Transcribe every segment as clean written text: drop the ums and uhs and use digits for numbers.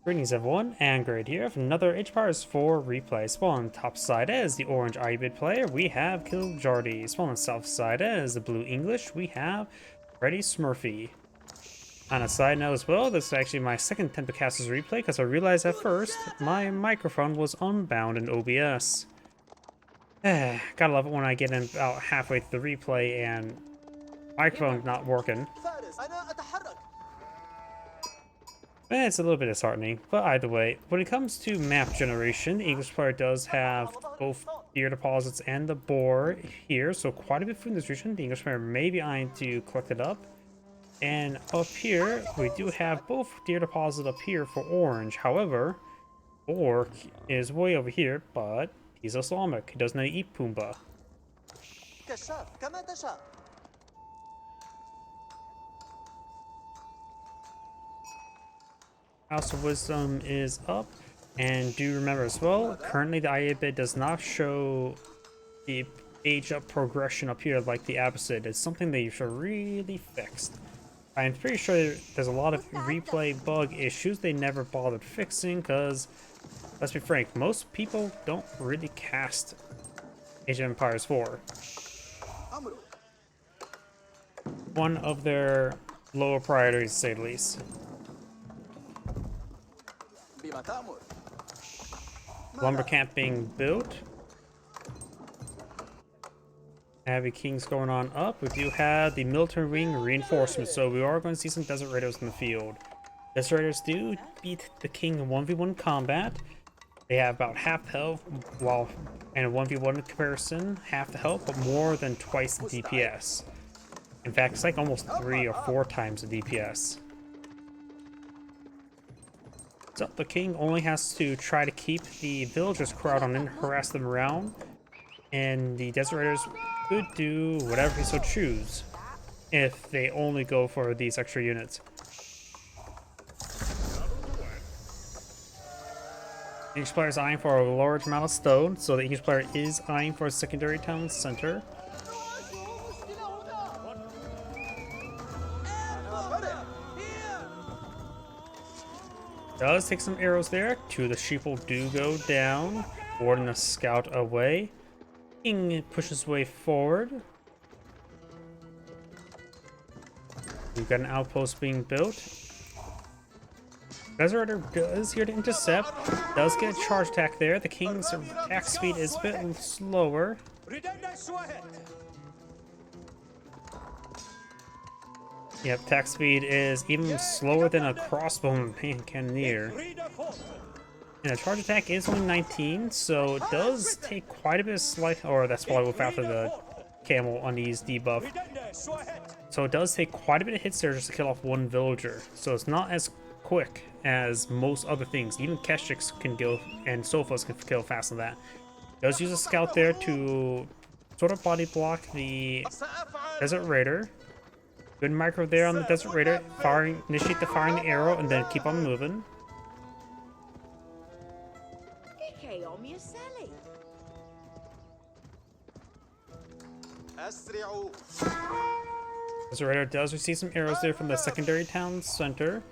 Greetings everyone, and Great here for another Empires 4 replay. Spawn on the top side as the orange Ayyubid player, we have Kiljardi. Spawn on the south side as the blue English, we have Freddie Smurfy. On a side note as well, this is actually my second attempt to cast this replay because I realized at first my microphone was unbound in OBS. Gotta love it when I get in about halfway through the replay and microphone's not working. It's a little bit disheartening, but either way, when it comes to map generation, the English player does have both deer deposits and the boar here, so quite a bit from this region. The English player may be eyeing to collect it up. And up here, we do have both deer deposit up here for orange. However, boar is way over here, but he's Islamic. He does not eat Pumbaa. House of Wisdom is up, and do remember as well, currently the Ayyubid does not show the age up progression up here like the Abyssid. It's something that you should really fix. I'm pretty sure there's a lot of replay bug issues they never bothered fixing because, let's be frank, most people don't really cast Age of Empires 4. One of their lower priorities, to say the least. Lumber camp being built. Heavy Kings going on up. We do have the military wing reinforcements, so we are going to see some Desert Raiders in the field. Desert Raiders do beat the King in 1v1 combat. They have about half the health, while in a 1v1 comparison, half the health, but more than twice the DPS. In fact, it's like almost 3 or 4 times the DPS. So the king only has to try to keep the villagers crowd on and harass them around, and the Desert Raiders could do whatever he so choose if they only go for these extra units. Each player is eyeing for a large amount of stone, so the English player is eyeing for a secondary town center. Does take some arrows there. 2 of the sheeple do go down, warding a scout away. King pushes way forward. We've got an outpost being built. Desert Raider is here to intercept. Does get a charge attack there. The King's attack speed is a bit slower. Yep, attack speed is even slower than a crossbow cannoneer. And the charge attack is only 19, so it does take quite a bit of slight, or that's probably with after the camel unease debuff. So it does take quite a bit of hits there just to kill off one villager. So it's not as quick as most other things. Even Keshiks can kill, and Sofas can kill faster than that. Does use a scout there to sort of body block the Desert Raider. Good micro there on the Desert Raider. Initiate the firing the arrow and then keep on moving. Desert Raider does receive some arrows there from the secondary town center,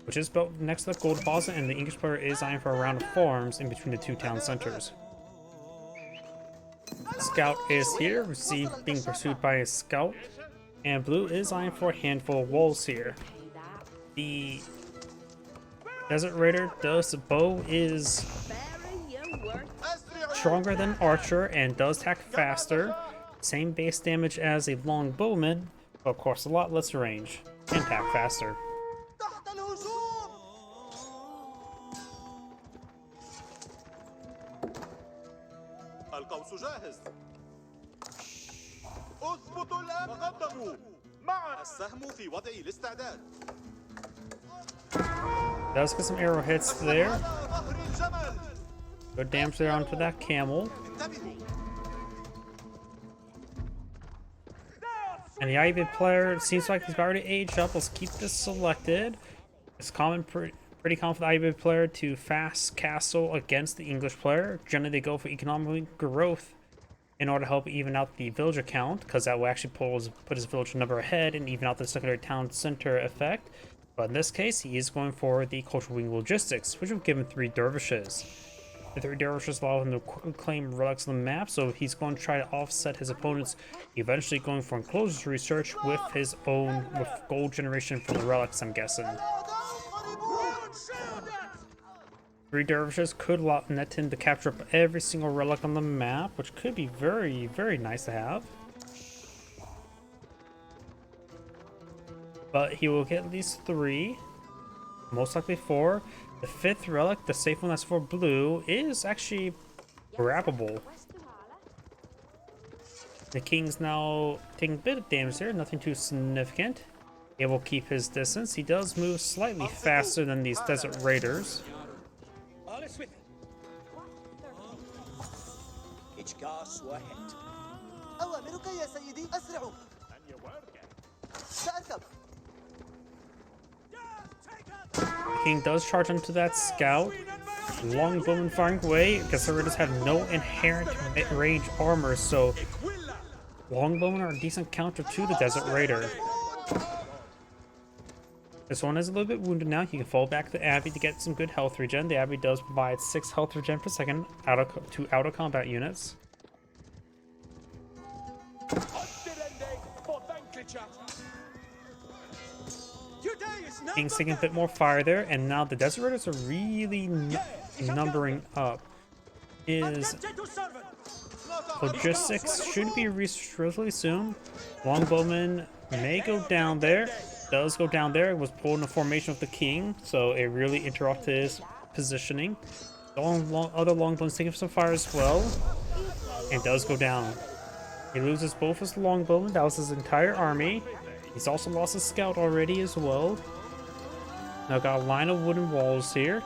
which is built next to the gold deposit, and the English player is eyeing for a round of farms in between the 2 town centers. Scout is here, being pursued by a scout. And blue is eyeing for a handful of walls here. The Desert Raider the bow is stronger than archer and does attack faster. Same base damage as a long bowman, but of course a lot less range and attack faster. Does get some arrow hits there. Good damage there onto that camel. And the Ayyubid player, it seems like he's already aged up. Let's keep this selected. It's pretty common for the Ayyubid player to fast castle against the English player. Generally they go for economic growth in order to help even out the villager count, because that will actually put his villager number ahead and even out the secondary town center effect. But in this case, he is going for the Cultural Wing Logistics, which will give him 3 dervishes. The 3 dervishes allow him to quickly claim relics on the map, so he's going to try to offset his opponents, eventually going for enclosures research with his own with gold generation from the relics, I'm guessing. 3 dervishes could net him to capture up every single relic on the map, which could be very, very nice to have. But he will get at least 3, most likely 4. The 5th relic, the safe one that's for blue, is actually grabbable. The king's now taking a bit of damage here, nothing too significant. He will keep his distance. He does move slightly faster than these desert raiders. The king does charge onto that scout. Longbowman firing away because the raiders have no inherent mid-range armor, so longbowmen are a decent counter to the desert raider. This one is a little bit wounded now. He can fall back to Abbey to get some good health regen. The Abbey does provide 6 health regen per second to out-of-combat units. King's taking a bit more fire there, and now the desert raiders are really numbering up. His logistics should be reached relatively soon. Longbowman may go down there. Does go down there. It was pulled in a formation with the king, so it really interrupted his positioning. Other longbowmen taking some fire as well, and does go down. He loses both his longbowmen. That was his entire army. He's also lost his scout already as well. Now got a line of wooden walls here.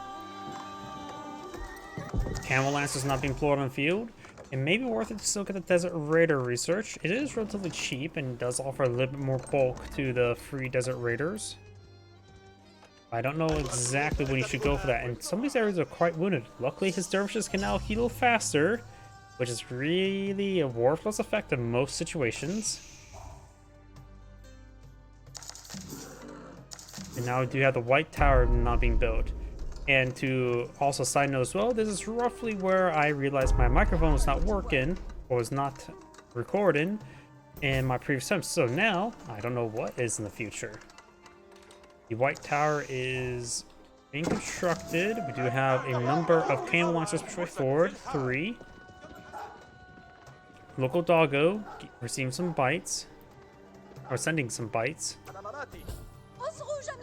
Camel Lancers not being deployed on the field. It may be worth it to still get the Desert Raider research. It is relatively cheap and does offer a little bit more bulk to the free Desert Raiders. I don't know exactly when you should go for that, and some of these areas are quite wounded. Luckily, his dervishes can now heal faster, which is really a worthless effect in most situations. And now we do have the White Tower not being built. And to also side note as well, this is roughly where I realized my microphone was not working, or was not recording in my previous attempt. So now, I don't know what is in the future. The White Tower is being constructed. We do have a number of cannon launchers pushed forward, 3. Local doggo receiving some bites, or sending some bites.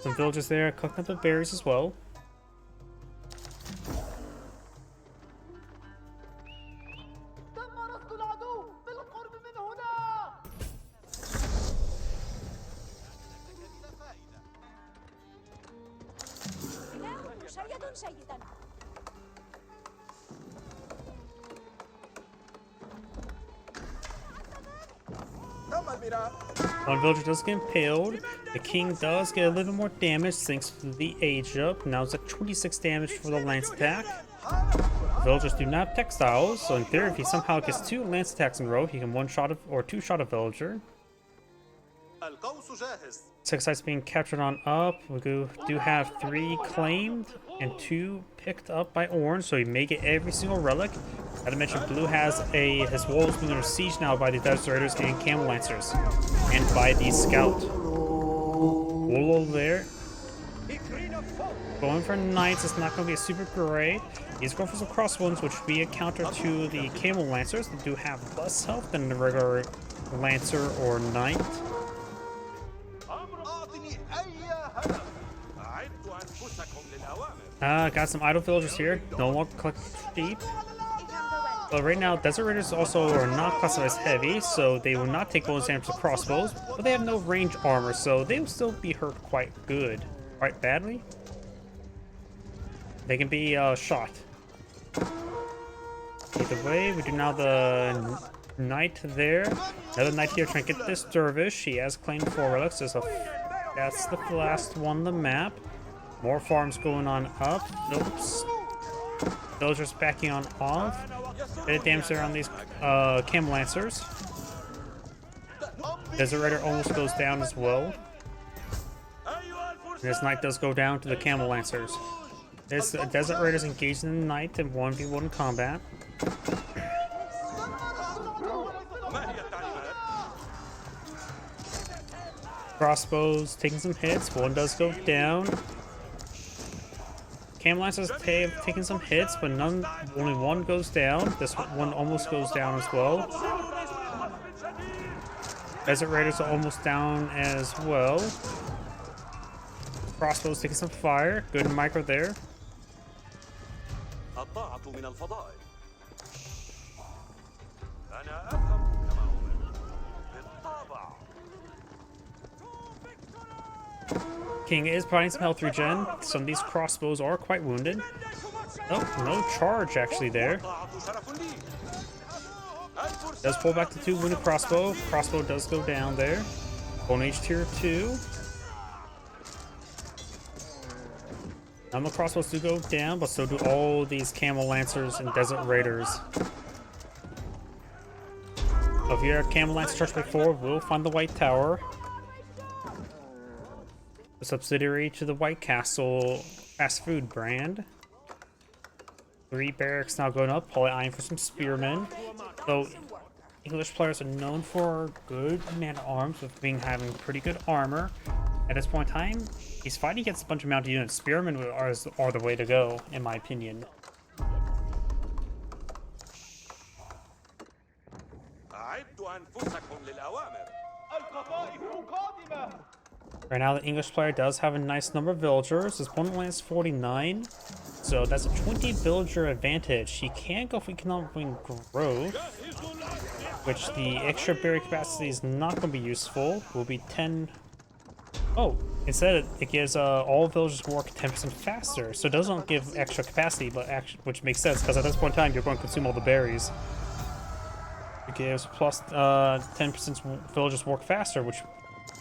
Some villagers there cooking up the berries as well. One villager does get impaled. The king does get a little bit more damage thanks to the age up. Now it's at 26 damage for the lance attack. Villagers do not have textiles, so in theory, if he somehow gets 2 lance attacks in a row, he can 1-shot or 2-shot a villager. 6 sites being captured on up. We do have 3 claimed and 2 picked up by orange, so he may get every single relic. Not to mention, blue has his walls being under siege now by the Desert Raiders and Camel Lancers, and by the scout. Wolo there. Going for knights is not going to be super great. He's going for some crossbones, which would be a counter to the Camel Lancers. They do have less health than the regular Lancer or Knight. Got some idle villagers here. No longer collect deep. But right now, Desert Raiders also are not classified as heavy, so they will not take bonus damage to crossbows. But they have no range armor, so they will still be hurt quite good. Quite badly. They can be shot. Either way, we do now the knight there. Another knight here trying to get this dervish. He has claimed 4 relics. That's the last one on the map. More farms going on up. Oops. Villagers backing on off. Bit of damage there on these Camel Lancers. Desert Raider almost goes down as well. This knight does go down to the camel lancers. This desert raiders engaged in the knight in 1v1 combat. Crossbows taking some hits. One does go down. Camel lancers taking some hits, but only one goes down. This one almost goes down as well. Desert raiders are almost down as well. Crossbows taking some fire. Good micro there. King is providing some health regen. Some of these crossbows are quite wounded. Oh, no charge actually there. Does pull back the 2 wounded crossbow. Crossbow does go down there. Golden Age tier 2. Normal crossbows do go down, but so do all these camel lancers and desert raiders. If you're a camel lancer charged by 4, we'll find the White Tower. A subsidiary to the White Castle fast food brand. 3 barracks now going up, probably eyeing for some spearmen. So English players are known for good man-at-arms with having pretty good armor. At this point in time, he's fighting against a bunch of mounted units. Spearmen are the way to go, in my opinion. Right now, the English player does have a nice number of villagers. His opponent lands 49, so that's a 20 villager advantage. He can go for economic wing growth, which the extra berry capacity is not going to be useful. It will be 10. Oh, instead it gives all villagers work 10% faster, so it doesn't give extra capacity, but which makes sense because at this point in time you're going to consume all the berries. It gives plus 10% villagers work faster, which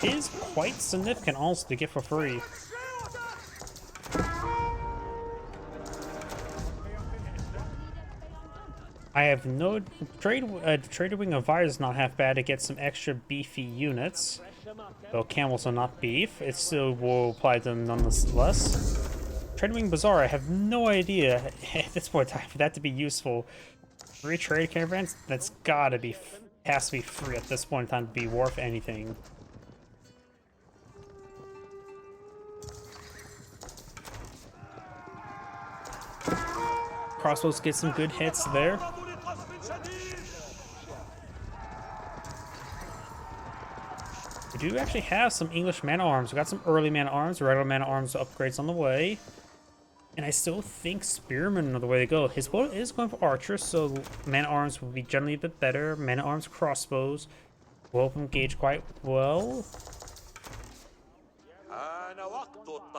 is quite significant also to get for free. I have no trader wing of Fire is not half bad to get some extra beefy units. Though camels are not beef, it still will apply to them nonetheless. Trader wing Bazaar, I have no idea at this point in time for that to be useful. 3 trade caravans, that's gotta be has to be free at this point in time to be worth anything. Crossbows get some good hits there. We do actually have some English man-at-arms. We got some early man-at-arms, regular man-at-arms upgrades on the way. And I still think spearmen are the way to go. His opponent is going for archers, so man-at-arms will be generally a bit better. Man-at-arms crossbows will engage quite well.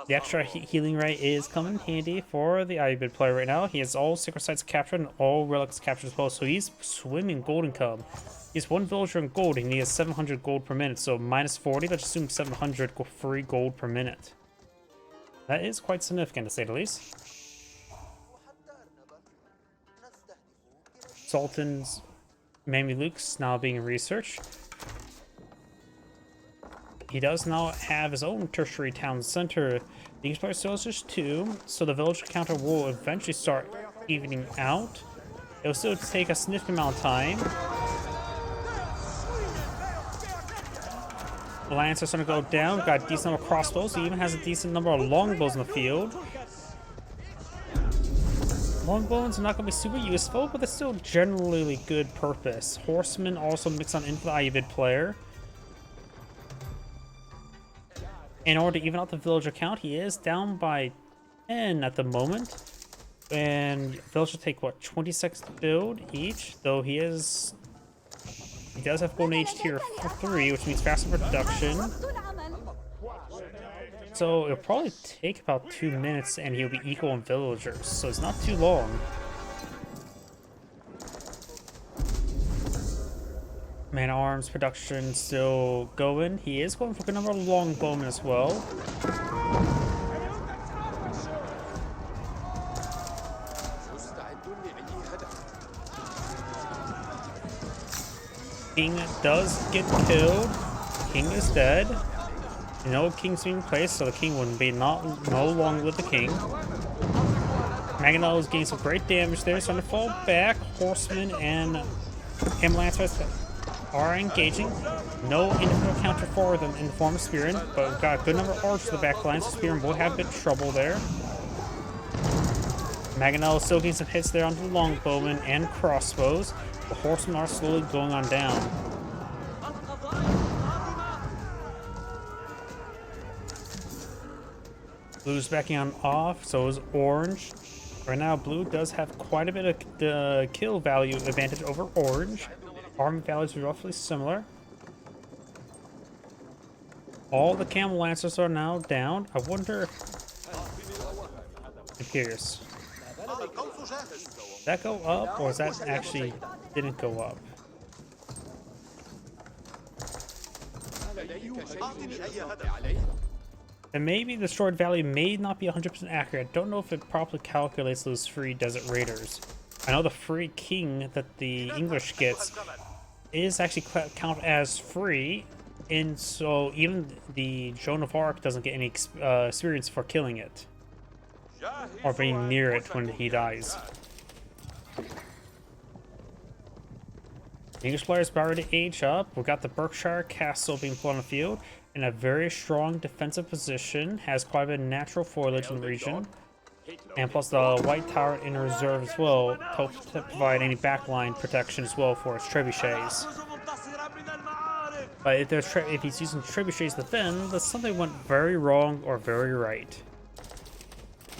The extra healing rate is coming handy for the Ayyubid player right now. He has all sacred sites captured and all relics captured as well, so he's swimming gold income. He's 1 villager in gold and he has 700 gold per minute, so minus 40, let's assume 700 free gold per minute. That is quite significant to say the least. Sultan's Mamelukes now being researched. He does now have his own tertiary town center. The English player still has just 2, so the village counter will eventually start evening out. It will still take a significant amount of time. The Lancers are going to go down. Got a decent number of crossbows. He even has a decent number of longbows in the field. Longbows are not going to be super useful, but they're still generally good purpose. Horsemen also mix on in for the Ayyubid player. In order to even out the villager count, he is down by 10 at the moment. And villagers take, what, 20 seconds to build each? Though he does have Golden Age tier 3, which means faster production. So it'll probably take about 2 minutes and he'll be equal in villagers. So it's not too long. Man-at-arms production still going. He is going for a good number of longbowmen as well. King does get killed. King is dead. No king's being placed, so the king wouldn't be no longer with the king. Mangonel is getting some great damage there, starting to fall back. Horsemen and Camel Lancers are engaging. No individual counter for them in the form of Spearman, but we've got a good number of archers in the back line, so Spearman will have a bit of trouble there. Mangonel is still getting some hits there on the longbowmen and crossbows. The horsemen are slowly going on down. Blue's backing on off, so is orange. Right now, blue does have quite a bit of kill value advantage over orange. Army values are roughly similar. All the Camel Lancers are now down. I wonder... I'm curious. Did that go up, or is that actually didn't go up? And maybe the stored value may not be 100% accurate. I don't know if it properly calculates those free desert raiders. I know the free king that the English gets is actually counted as free, and so even the Joan of Arc doesn't get any experience for killing it or being near it when he dies. The English players about ready to age up. We've got the Berkshire Castle being put on the field in a very strong defensive position, has quite a bit of natural foliage in the region, and plus the White Tower in reserve as well to provide any backline protection as well for its trebuchets. But if he's using trebuchets to defend, then something went very wrong or very right.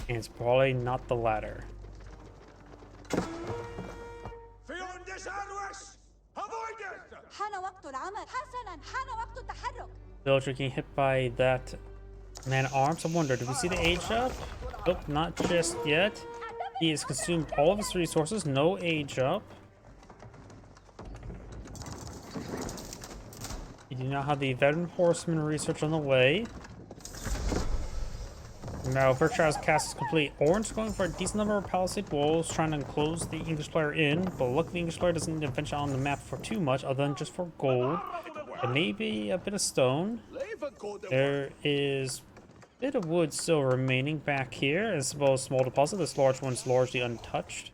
And it's probably not the latter. Villager getting hit by that man-at-arms. I wonder, did we see the age up? Nope, not just yet. He has consumed all of his resources. No age up. You do not have the veteran horseman research on the way. Now, Berkshire's cast is complete. Orange going for a decent number of palisade walls, trying to close the English player in, but luckily the English player doesn't need to venture on the map for too much, other than just for gold. And maybe a bit of stone. There is a bit of wood still remaining back here, as well as small deposit. This large one's largely untouched.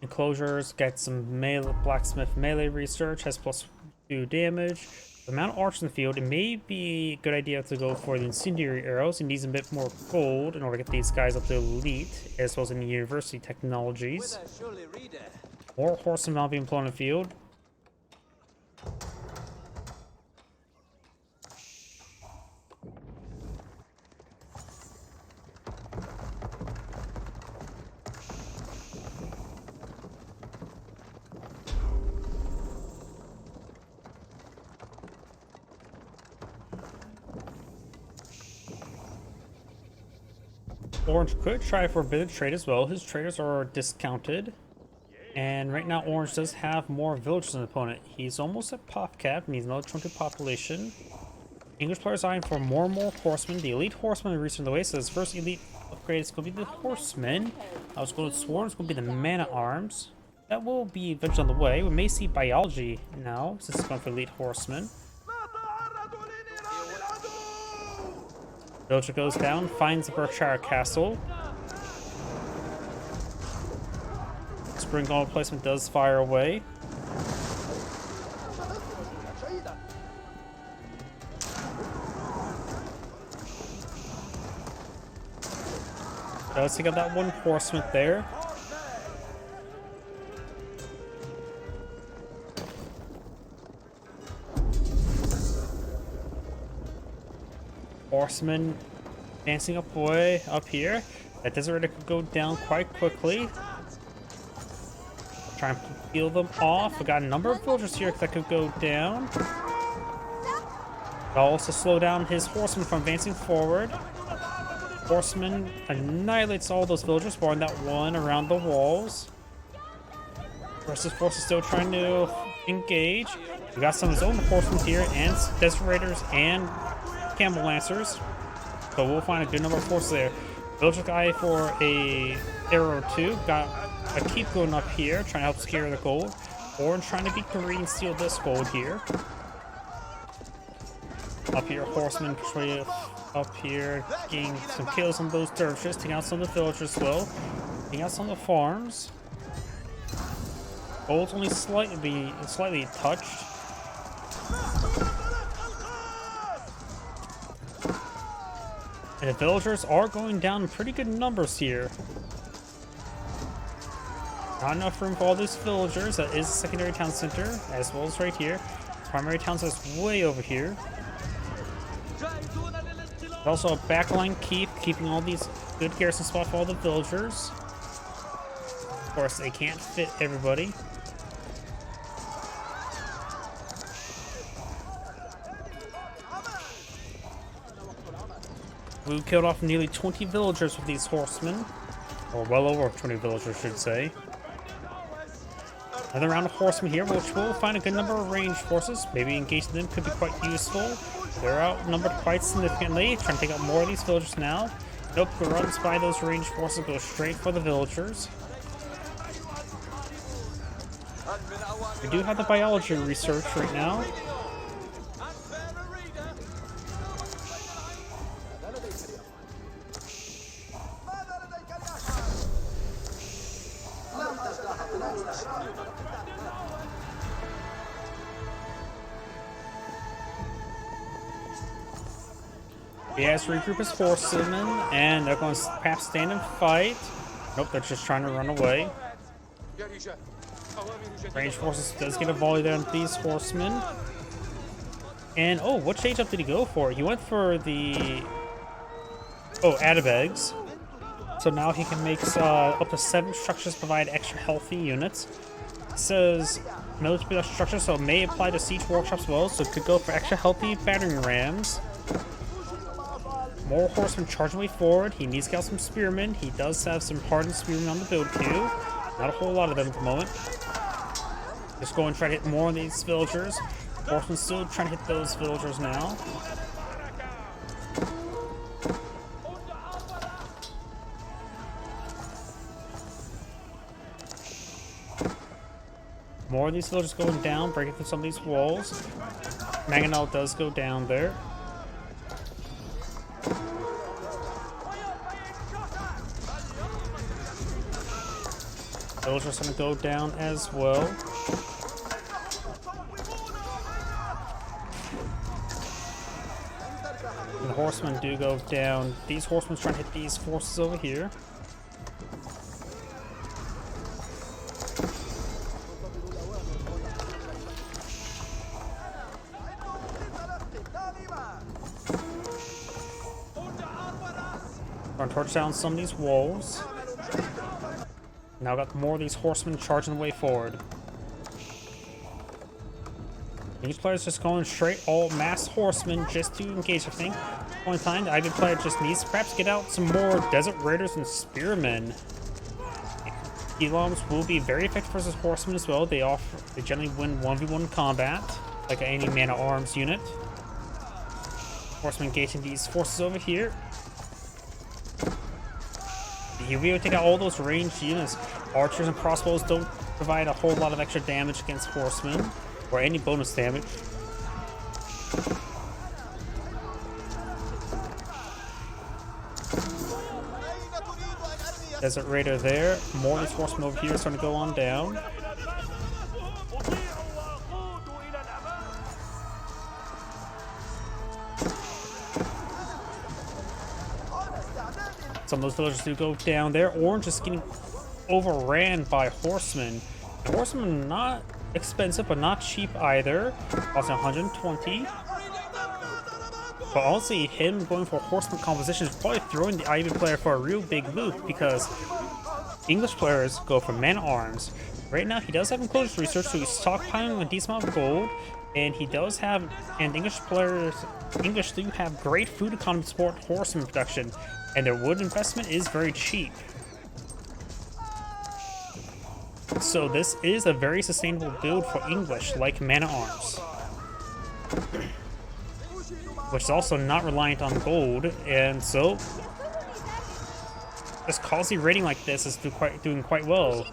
Enclosures, got some blacksmith melee research, has +2 damage. The amount of archers in the field, it may be a good idea to go for the incendiary arrows. It needs a bit more gold in order to get these guys up to elite, as well as in the university technologies. More horsemen now being put on the field. Orange could try for a bit of trade as well. His traders are discounted. And right now, Orange does have more villagers than the opponent. He's almost at pop cap, needs another 20 population. English players eyeing for more and more horsemen. The elite horsemen are reaching the way, so his first elite upgrade is going to be the horsemen. I was going to sworn it's going to be the man-at-arms. That will be eventually on the way. We may see biology now, since it's going for elite horsemen. Villager goes down, finds the Berkshire Castle. Spring Golem placement does fire away. Does take out that one horseman there. Horseman dancing up way up here. That Desert Raider could go down quite quickly. Try and peel them off. We got a number of villagers here that could go down. That'll also slow down his horseman from advancing forward. Horseman annihilates all those villagers, barring that one around the walls. The rest of his force is still trying to engage. We got some of his own horsemen here, and Desert Raiders and Camel Lancers. So we'll find a good number of forces there. Villager guy for a arrow or two. Got a keep going up here, trying to help secure the gold. Orange trying to beat green, steal this gold here. Up here, horsemen up here, getting some kills on those dervishes, taking out some of the villagers as well, taking out some of the farms. Gold's only slightly touched. And the villagers are going down in pretty good numbers here. Not enough room for all these villagers. That is the secondary town center, as well as right here. Primary town center's way over here. There's also a backline keeping all these good garrison spots for all the villagers. Of course, they can't fit everybody. We killed off nearly 20 villagers with these horsemen. Or well over 20 villagers, I should say. Another round of horsemen here, which will find a good number of ranged forces. Maybe engaging them could be quite useful. They're outnumbered quite significantly. Trying to take out more of these villagers now. Nope, runs by those ranged forces, goes straight for the villagers. We do have the biology research right now. He has to regroup his horsemen, and they're going to perhaps stand and fight. Nope, they're just trying to run away. Ranged forces does get a volley there on these horsemen. And, oh, what change up did he go for? He went for the... oh, Ayyubids. So now he can make up to 7 structures provide extra healthy units. It says military structure, so it may apply to siege workshops as well, so it could go for extra healthy battering rams. More horsemen charging way forward. He needs to get out some spearmen. He does have some hardened spearmen on the build queue. Not a whole lot of them at the moment. Just go and try to hit more of these villagers. Horsemen still trying to hit those villagers now. More of these villagers going down, breaking through some of these walls. Mangonel does go down there. Villagers going to go down as well. And the horsemen do go down. These horsemen trying to hit these forces over here. Trying to torch down some of these walls. Now got more of these horsemen charging the way forward. Each player's just going straight all mass horsemen just to engage everything. One time, the Ayyubid player just needs to perhaps get out some more desert raiders and spearmen. Eloms will be very effective versus horsemen as well. They generally win 1v1 combat, like any man-at-arms unit. Horsemen engaging these forces over here. You'll be able to take out all those ranged units. Archers and crossbows don't provide a whole lot of extra damage against horsemen, or any bonus damage. Desert Raider there. More of these horsemen over here starting to go on down. Some of those villagers do go down there. Orange is getting overran by horsemen. The horsemen not expensive, but not cheap either. Also 120. But honestly, him going for horseman composition is probably throwing the Ayyubid player for a real big loop, because English players go for man-arms. Right now, he does have enclosure research, so he's stockpiling a decent amount of gold. And he does have, and English do have great food economy to support horseman production. And their wood investment is very cheap. So this is a very sustainable build for English, like man-at-arms. Which is also not reliant on gold, and so this costly raiding like this is doing quite well.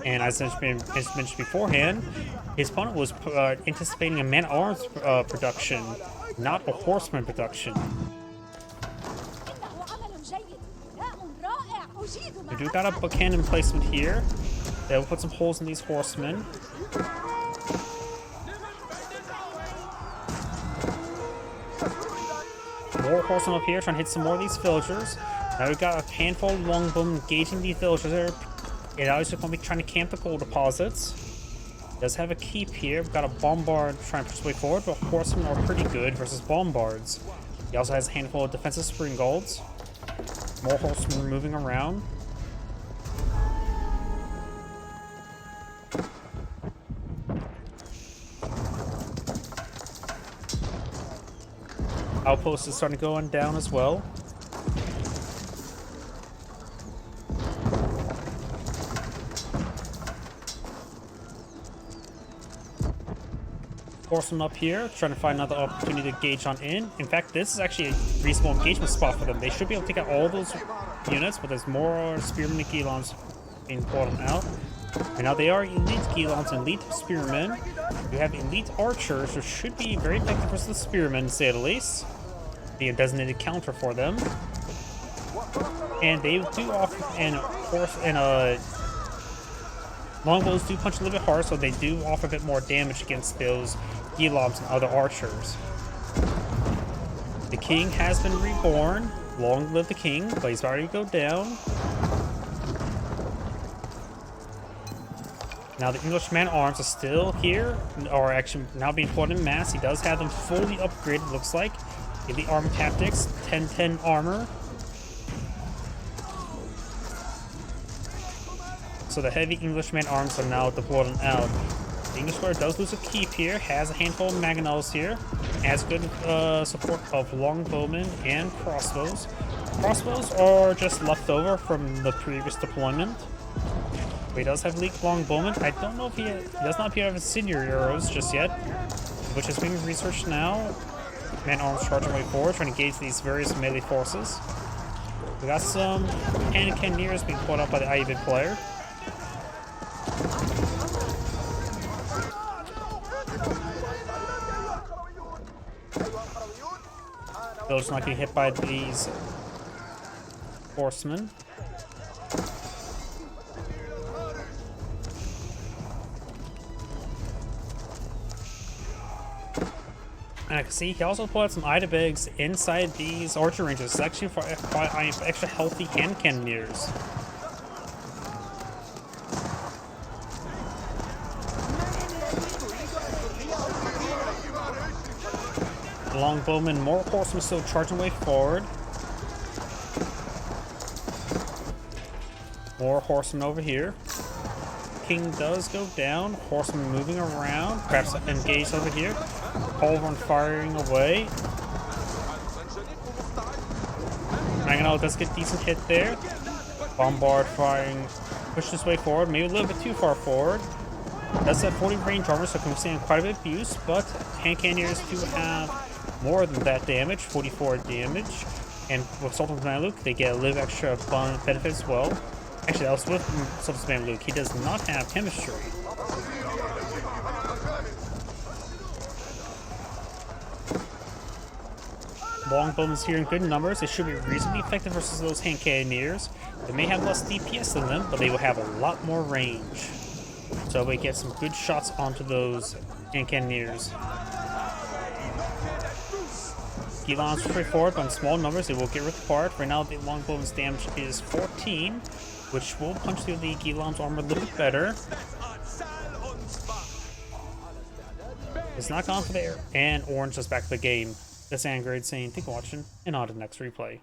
And as mentioned beforehand, his opponent was anticipating a man-at-arms production, not a horseman production. We do got a cannon placement here. That will put some holes in these horsemen. More horsemen up here trying to hit some more of these villagers. Now we've got a handful of longbowmen engaging these villagers there. It obviously going to be trying to camp the gold deposits. Does have a keep here. We've got a bombard trying to push his way forward, but horsemen are pretty good versus bombards. He also has a handful of defensive springalds. More horsemen moving around. Outpost is starting to go on down as well. Horsemen up here, trying to find another opportunity to engage on in. In fact, this is actually a reasonable engagement spot for them. They should be able to take out all those units, but there's more spearmen and Gilons being pulled out. And now they are elite Gilons and elite spearmen. You have elite archers, which should be very effective versus the spearmen, to say the least. Be a designated counter for them. And they do offer, and of course, longbows do punch a little bit hard, so they do offer a bit more damage against those Gilons and other archers. The king has been reborn. Long live the king, but he's already go down. Now the English man-at-arms are still here, or actually now being put in mass. He does have them fully upgraded, looks like. In the armor tactics, 10-10 armor. So the heavy English man-at-arms are now deployed and out. The English warrior does lose a keep here, has a handful of mangonels here, has good support of longbowmen and crossbows. Crossbows are just left over from the previous deployment. But he does have elite longbowmen. I don't know if he does not appear to have incendiary arrows just yet, which is being researched now. Man-at-arms charging way forward, trying to engage these various melee forces. We got some cannoneers being pulled up by the Ayyubid player. Those not getting hit by these horsemen. And I can see he also put out some Ayyubids inside these archer ranges. It's actually for extra healthy hand cannoneers. Longbowmen, more horsemen still charging way forward. More horsemen over here. King does go down. Horsemen moving around. Perhaps engaged over here. Culverin firing away. Mangonel does get a decent hit there. Bombard firing. Pushes his way forward. Maybe a little bit too far forward. Does have 40 range armor, so can withstand quite a bit of abuse. But hand cannoneers do have more than that damage. 44 damage. And with Sultan's Mameluke, they get a little extra benefit as well. Actually, that was with Sultan's Mameluke. He does not have chemistry. Longbowmen here in good numbers. They should be reasonably effective versus those hand cannoneers. They may have less DPS than them, but they will have a lot more range. So we get some good shots onto those hand cannoneers. Gilons are pretty forward, but in small numbers, they will get ripped apart. Right now, the longbowman's damage is 14, which will punch through the Gilon's armor a little bit better. It's not gone for the air, and Orange is back to the game. That's Angrade saying, thank you for watching, and on to the next replay.